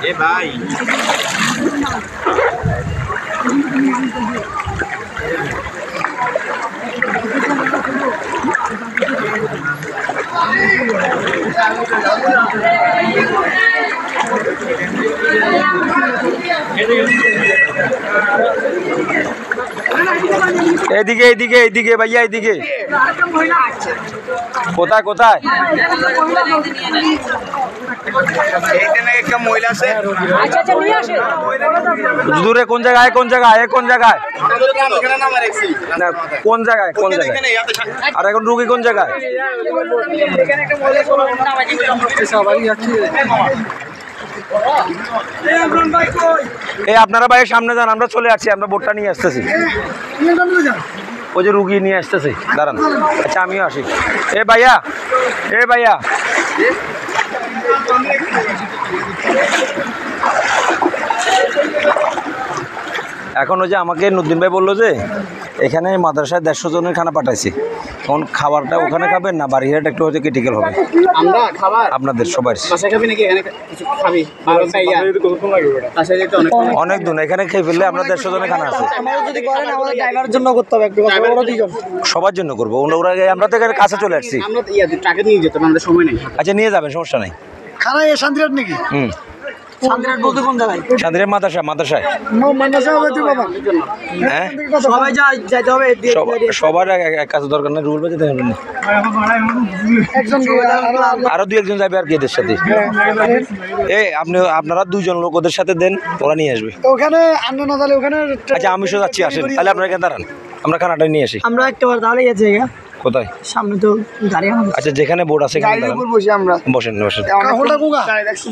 এ ভাই এদিকে এদিকে এদিকে ভাইয়া এদিকে কোথায় কোথায় একটা মহিলা আছে দূরে কোন জায়গায় কোন জায়গায় কোন জায়গায় না কোন জায়গায় কোন জায়গায় আর এখন রুগী কোন জায়গায় এই আপনারা ভাইয়ের সামনে যান আমরা চলে আসছি আমরা বোটটা নিয়ে আসতেছি ওই যে রুগী নিয়ে আসতেছি দাঁড়ান আচ্ছা আমিও আসি এ ভাইয়া এখন ওই যে আমাকে নুদ্দিন ভাই বললো যে এখানে মাদ্রাসায় 150 জনের খানা পাঠাইছি তখন খাবারটা ওখানে খাবেন না বাড়ি হেঁটে একটু হয়তো ক্রিটিক্যাল হবে আমরা খাবার আপনাদের সবার বাসা খাবি নাকি এখানে কিছু খাবি অনেক দূর এখানে খেয়ে ফেললে আমরা 150 জনের খানা আছে ড্রাইভারের জন্য করতে হবে একটু সবার জন্য করবো ওরা আমরা তো এখানে কাছে চলে আসছি আমরা ট্রাকে নিয়ে যেতাম আমাদের সময় নেই আচ্ছা নিয়ে যাবেন সমস্যা নেই খানা এ শান্তিরাট নাকি শান্তিরাট বলতে কোন জায়গায় শান্তিরাট মাদ্রাসায় হ্যাঁ সবাই যাইতে হবে সবার এক কাছে দরকার নেই রুল বাজে দেখেন একজন আরো 2-1 যাবে আর কি এদের সাথে আপনারা 2 জন লোক ওদের সাথে দেন ওরা নিয়ে আসবে ওখানে আন্ন না তাহলে ওখানে আচ্ছা আমি শুধু যাচ্ছি আসেন তাহলে আপনারা এখানে দাঁড়ান আমরা খানাটা নিয়ে আসি আমরা একটাবার তাহলে গেছে কোথায় সামনে তো গাড়ি আচ্ছা যেখানে বোর্ড আছে বসে আমরা বসেন